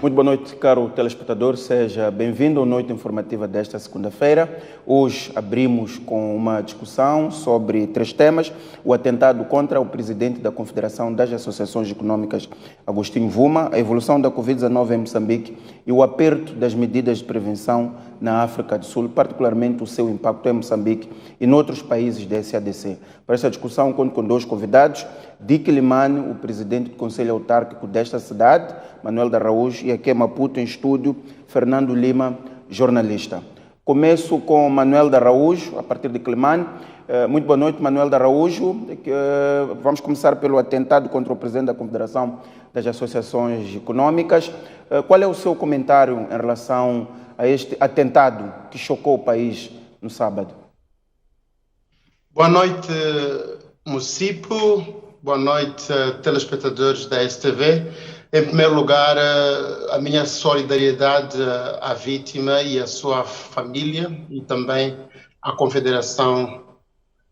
Muito boa noite, caro telespectador. Seja bem-vindo à noite informativa desta segunda-feira. Hoje abrimos com uma discussão sobre 3 temas: o atentado contra o presidente da Confederação das Associações Econômicas, Agostinho Vuma, a evolução da Covid-19 em Moçambique e o aperto das medidas de prevenção na África do Sul, particularmente o seu impacto em Moçambique e noutros países da SADC. Para esta discussão, conto com 2 convidados: Dick Limane, o presidente do Conselho Autárquico desta cidade, Manuel de Araújo, e aqui em Maputo, em estúdio, Fernando Lima, jornalista. Começo com Manuel de Araújo, a partir de Limane. Muito boa noite, Manuel de Araújo. Vamos começar pelo atentado contra o presidente da Confederação das Associações Econômicas. Qual é o seu comentário em relação a este atentado que chocou o país no sábado? Boa noite, Mucipo. Boa noite, telespectadores da STV. Em primeiro lugar, a minha solidariedade à vítima e à sua família e também à Confederação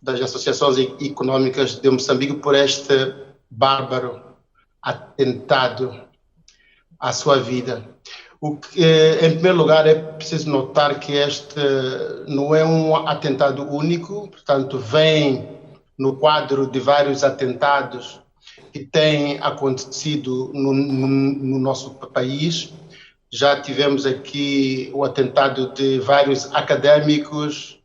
das Associações Econômicas de Moçambique por este bárbaro atentado à sua vida. Em primeiro lugar, é preciso notar que este não é um atentado único, portanto, vem no quadro de vários atentados que têm acontecido no nosso país. Já tivemos aqui o atentado de vários académicos,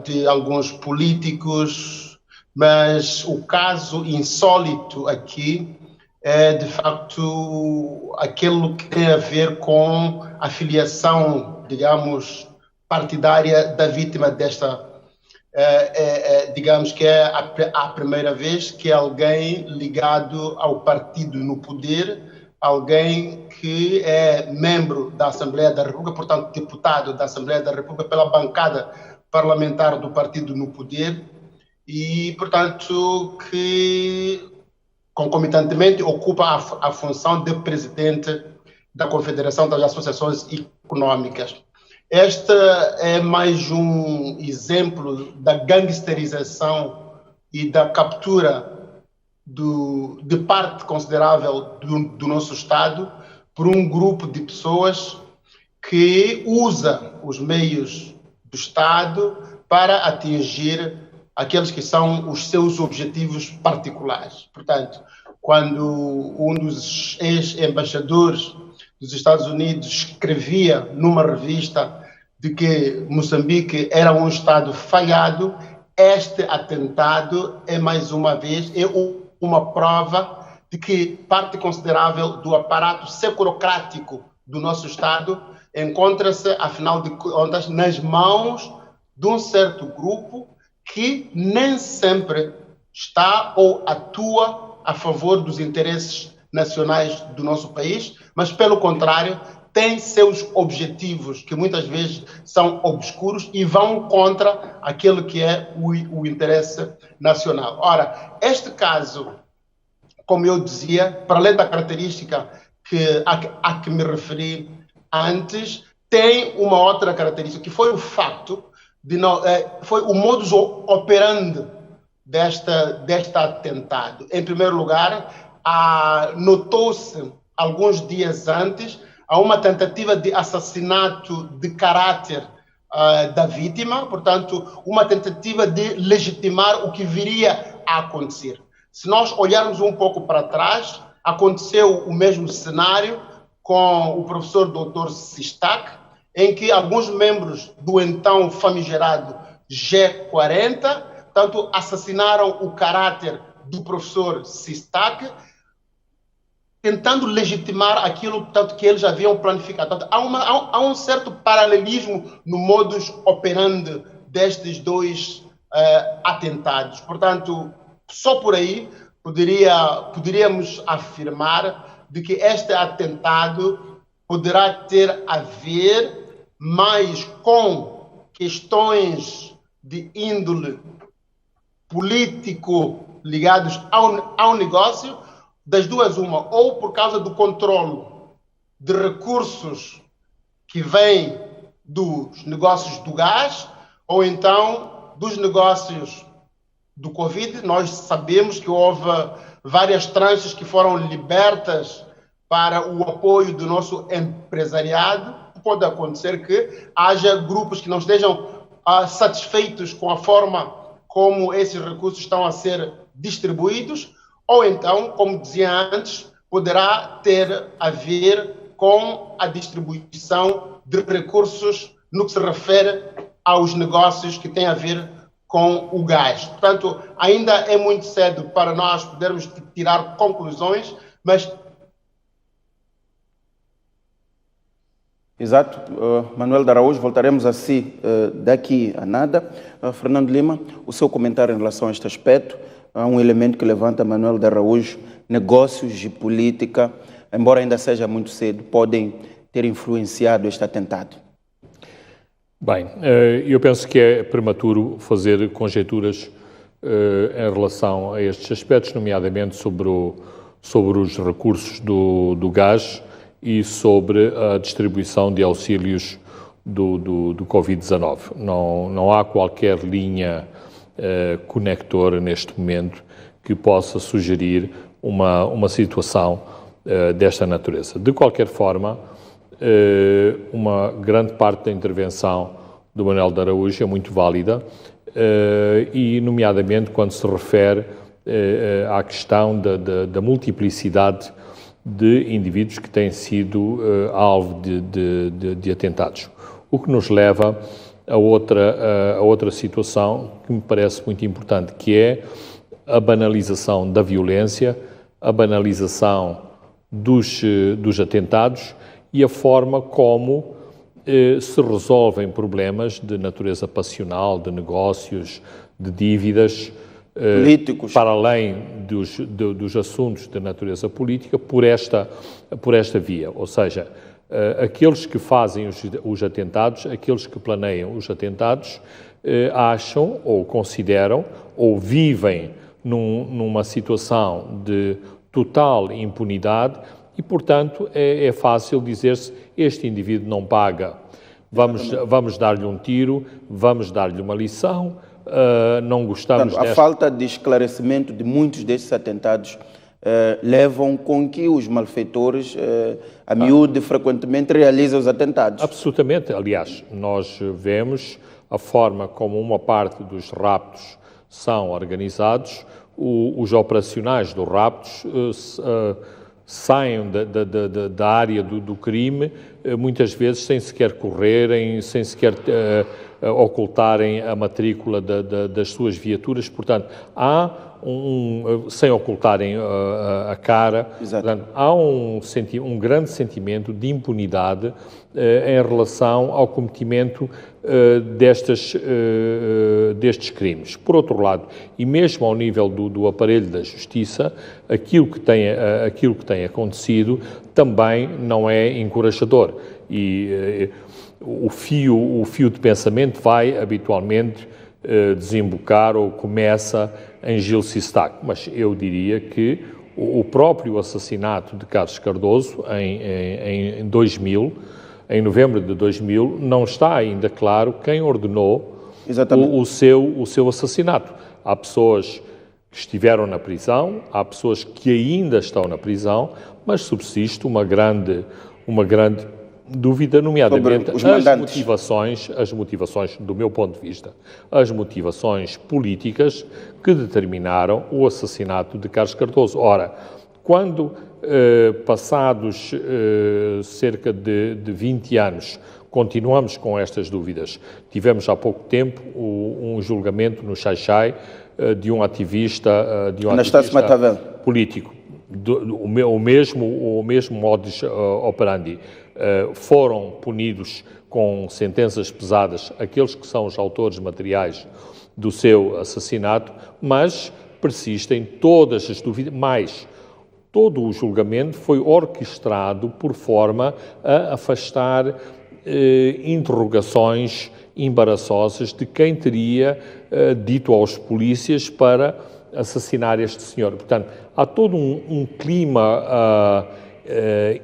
de alguns políticos, mas o caso insólito aqui é, de facto, aquilo que tem a ver com a filiação, digamos, partidária da vítima desta. Digamos que é a primeira vez que alguém ligado ao partido no poder, alguém que é membro da Assembleia da República, portanto, deputado da Assembleia da República pela bancada parlamentar do partido no poder e, portanto, que concomitantemente ocupa a função de presidente da Confederação das Associações Econômicas. Este é mais um exemplo da gangsterização e da captura de parte considerável do nosso Estado por um grupo de pessoas que usa os meios do Estado para atingir aqueles que são os seus objetivos particulares. Portanto, quando um dos ex-embaixadores dos Estados Unidos escrevia numa revista de que Moçambique era um Estado falhado, este atentado é mais uma vez uma prova de que parte considerável do aparato securocrático do nosso Estado encontra-se, afinal de contas, nas mãos de um certo grupo que nem sempre está ou atua a favor dos interesses nacionais do nosso país, mas, pelo contrário, tem seus objetivos que muitas vezes são obscuros e vão contra aquilo que é o interesse nacional. Ora, este caso, como eu dizia, para além da característica a que me referi antes, tem uma outra característica, que foi o facto foi o modus operandi deste atentado. Em primeiro lugar, notou-se alguns dias antes uma tentativa de assassinato de caráter da vítima, portanto, uma tentativa de legitimar o que viria a acontecer. Se nós olharmos um pouco para trás, aconteceu o mesmo cenário com o professor Dr. Sistak, em que alguns membros do então famigerado G40, tanto assassinaram o caráter do professor Sistak, tentando legitimar aquilo tanto que eles haviam planificado. Portanto, há um certo paralelismo no modus operandi destes 2 atentados. Portanto, só por aí poderíamos afirmar de que este atentado poderá ter a ver mais com questões de índole político ligados ao negócio, das duas uma, ou por causa do controle de recursos que vêm dos negócios do gás, ou então dos negócios do Covid. Nós sabemos que houve várias tranches que foram libertas para o apoio do nosso empresariado. Pode acontecer que haja grupos que não estejam satisfeitos com a forma como esses recursos estão a ser distribuídos, ou então, como dizia antes, poderá ter a ver com a distribuição de recursos no que se refere aos negócios que têm a ver com o gás. Portanto, ainda é muito cedo para nós podermos tirar conclusões, mas... Exato. Manuel de Araújo, voltaremos a si daqui a nada. Fernando Lima, o seu comentário em relação a este aspecto. Há um elemento que levanta Manuel de Araújo: negócios e política, embora ainda seja muito cedo, podem ter influenciado este atentado. Bem, eu penso que é prematuro fazer conjecturas em relação a estes aspectos, nomeadamente sobre os recursos do gás e sobre a distribuição de auxílios do Covid-19. Não há qualquer linha conectora neste momento que possa sugerir uma situação desta natureza. De qualquer forma, uma grande parte da intervenção do Manuel de Araújo é muito válida e, nomeadamente, quando se refere à questão da multiplicidade de indivíduos que têm sido alvo de atentados. O que nos leva a outra situação que me parece muito importante, que é a banalização da violência, a banalização dos atentados e a forma como se resolvem problemas de natureza passional, de negócios, de dívidas, políticos, para além dos assuntos de natureza política, por esta via. Ou seja, aqueles que fazem os atentados, aqueles que planeiam os atentados, acham ou consideram ou vivem numa situação de total impunidade e, portanto, é fácil dizer-se: este indivíduo não paga, vamos dar-lhe um tiro, vamos dar-lhe uma lição, não gostamos A falta de esclarecimento de muitos destes atentados levam com que os malfeitores, a miúde, frequentemente realizam os atentados. Absolutamente. Aliás, nós vemos a forma como uma parte dos raptos são organizados, os operacionais dos raptos saem da área do crime, muitas vezes sem sequer correrem, sem sequer ocultarem a matrícula das suas viaturas. Portanto, sem ocultarem a cara. Portanto, há um grande sentimento de impunidade em relação ao cometimento destes crimes. Por outro lado, e mesmo ao nível do aparelho da justiça, aquilo que tem acontecido também não é encorajador. E o fio de pensamento vai habitualmente desembocar ou começa em Gil Sistac, mas eu diria que o próprio assassinato de Carlos Cardoso em 2000, em novembro de 2000, não está ainda claro quem ordenou o seu assassinato. Há pessoas que estiveram na prisão, há pessoas que ainda estão na prisão, mas subsiste uma grande dúvida, nomeadamente as motivações, do meu ponto de vista, as motivações políticas que determinaram o assassinato de Carlos Cardoso. Ora, quando, passados cerca de 20 anos, continuamos com estas dúvidas, tivemos há pouco tempo um julgamento no Xai-Xai de um ativista político, o mesmo modus operandi. Foram punidos com sentenças pesadas aqueles que são os autores materiais do seu assassinato, mas persistem todas as dúvidas, mas todo o julgamento foi orquestrado por forma a afastar interrogações embaraçosas de quem teria dito aos polícias para assassinar este senhor. Portanto, há todo um clima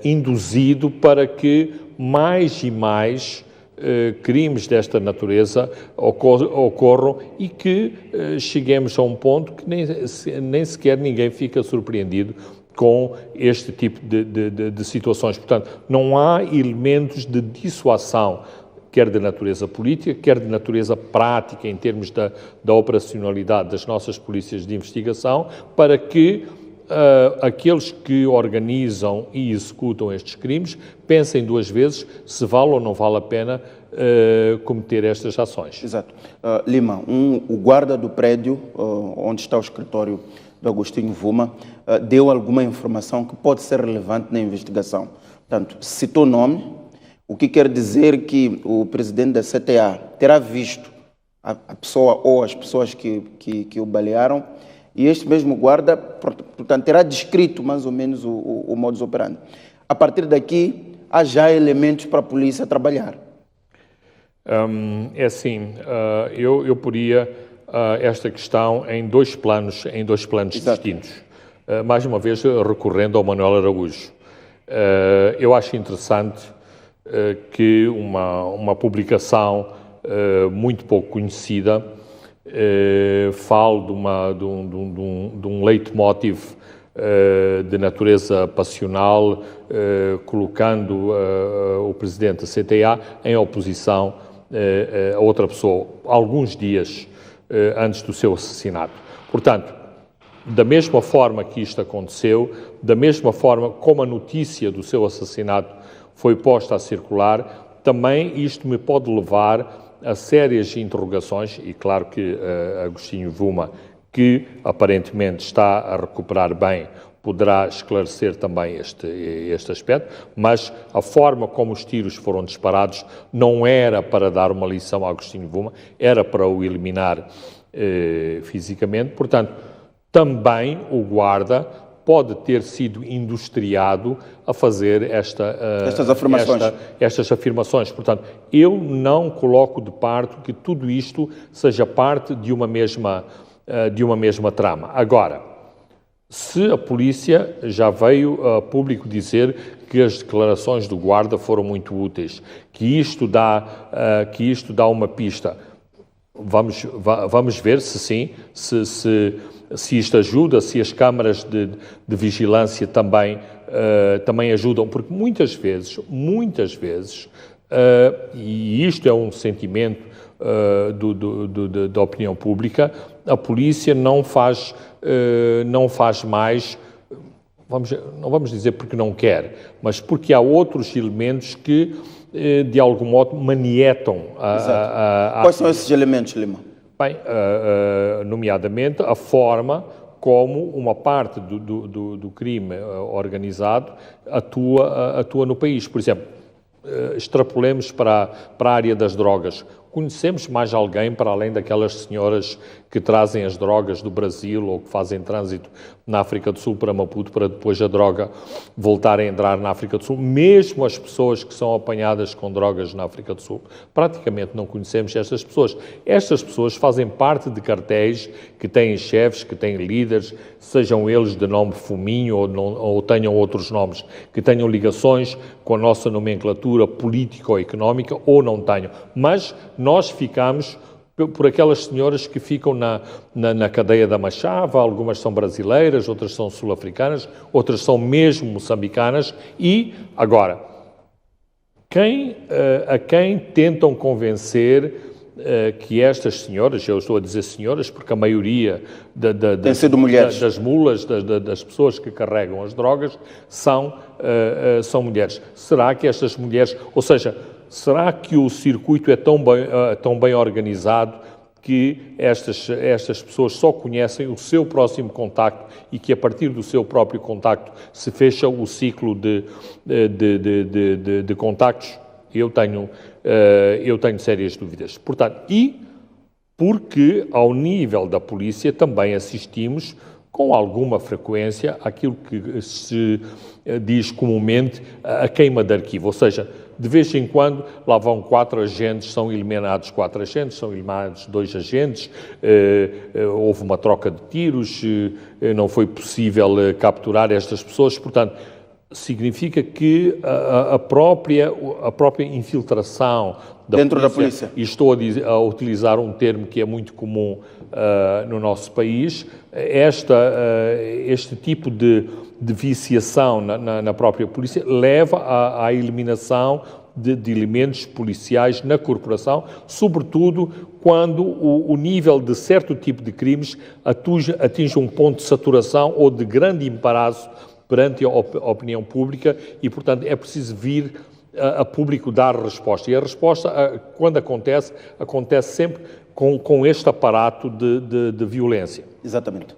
induzido para que mais e mais crimes desta natureza ocorram e que cheguemos a um ponto que nem sequer ninguém fica surpreendido com este tipo de situações. Portanto, não há elementos de dissuasão, quer de natureza política, quer de natureza prática, em termos da operacionalidade das nossas polícias de investigação, para que aqueles que organizam e executam estes crimes pensem duas vezes se vale ou não vale a pena cometer estas ações. Exato. Lima, o guarda do prédio onde está o escritório do Agostinho Vuma deu alguma informação que pode ser relevante na investigação. Portanto, citou o nome, o que quer dizer que o presidente da CTA terá visto a pessoa ou as pessoas que o balearam, e este mesmo guarda, portanto, terá descrito mais ou menos o modus operandi. A partir daqui, há já elementos para a polícia trabalhar. É assim, eu poria esta questão em dois planos distintos. Mais uma vez, recorrendo ao Manuel Araújo. Eu acho interessante que uma publicação muito pouco conhecida fale de um leitmotiv de natureza passional, colocando o presidente da CTA em oposição a outra pessoa, alguns dias antes do seu assassinato. Portanto, da mesma forma que isto aconteceu, da mesma forma como a notícia do seu assassinato foi posta a circular, também isto me pode levar a sérias interrogações, e claro que Agostinho Vuma, que aparentemente está a recuperar bem, poderá esclarecer também este aspecto, mas a forma como os tiros foram disparados não era para dar uma lição a Agostinho Vuma, era para o eliminar fisicamente. Portanto, também o guarda pode ter sido industriado a fazer estas afirmações. Portanto, eu não coloco de parte que tudo isto seja parte de uma mesma trama. Agora, se a polícia já veio a público dizer que as declarações do guarda foram muito úteis, que isto dá uma pista, vamos ver se sim, se isto ajuda, se as câmaras de vigilância também ajudam, porque muitas vezes, e isto é um sentimento da opinião pública, a polícia não faz mais, não vamos dizer porque não quer, mas porque há outros elementos que, de algum modo, manietam Quais são esses elementos, Lima? Bem, nomeadamente a forma como uma parte do crime organizado atua no país. Por exemplo, extrapolemos para a área das drogas. Conhecemos mais alguém para além daquelas senhoras que trazem as drogas do Brasil ou que fazem trânsito na África do Sul para Maputo para depois a droga voltar a entrar na África do Sul? Mesmo as pessoas que são apanhadas com drogas na África do Sul, praticamente não conhecemos estas pessoas. Estas pessoas fazem parte de cartéis que têm chefes, que têm líderes, sejam eles de nome Fuminho ou tenham outros nomes, que tenham ligações com a nossa nomenclatura política ou económica ou não tenham. Mas nós ficamos por aquelas senhoras que ficam na cadeia da Machava, algumas são brasileiras, outras são sul-africanas, outras são mesmo moçambicanas, e, agora, a quem tentam convencer que estas senhoras, eu estou a dizer senhoras porque a maioria das mulas, das pessoas que carregam as drogas, são mulheres. Será que estas mulheres, ou seja, será que o circuito é tão bem organizado que estas pessoas só conhecem o seu próximo contacto e que a partir do seu próprio contacto se fecha o ciclo de contactos? Eu tenho sérias dúvidas. Portanto, e porque ao nível da polícia também assistimos com alguma frequência àquilo que se diz comumente a queima de arquivo, ou seja, de vez em quando lá vão 4 agentes, são eliminados 4 agentes, são eliminados 2 agentes, houve uma troca de tiros, não foi possível capturar estas pessoas, portanto, significa que a própria infiltração dentro da polícia, e estou a utilizar um termo que é muito comum no nosso país, este tipo de viciação na própria polícia leva à eliminação de elementos policiais na corporação, sobretudo quando o nível de certo tipo de crimes atinge um ponto de saturação ou de grande embaraço perante a opinião pública e, portanto, é preciso vir a público dar resposta. E a resposta, quando acontece sempre com este aparato de violência. Exatamente.